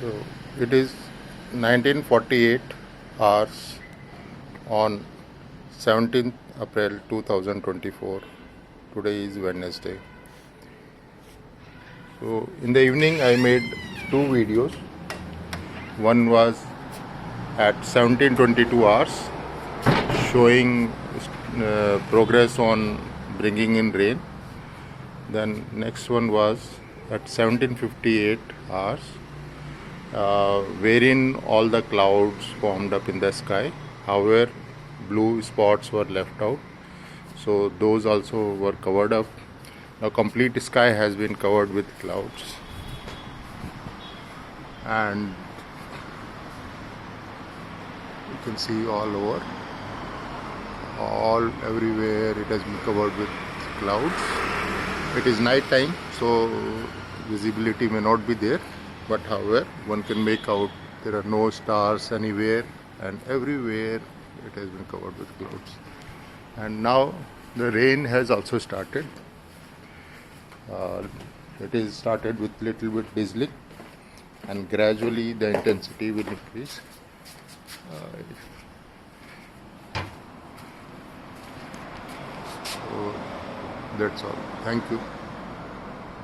So it is 1948 hours on 17th April 2024. Today is Wednesday. So in the evening I made two videos. One was at 17:22 hours showing progress on bringing in rain. Then next one was at 17:58 hours wherein all the clouds formed up in the sky. However, blue spots were left out, so those also were covered up. Now complete sky has been covered with clouds, and you can see all over, all everywhere it has been covered with clouds. It is night time, so visibility may not be there, but however one can make out there are no stars anywhere, and everywhere it has been covered with clouds. And now the rain has also started. It is started with little bit drizzling, and gradually the intensity will increase. So that's all. Thank you.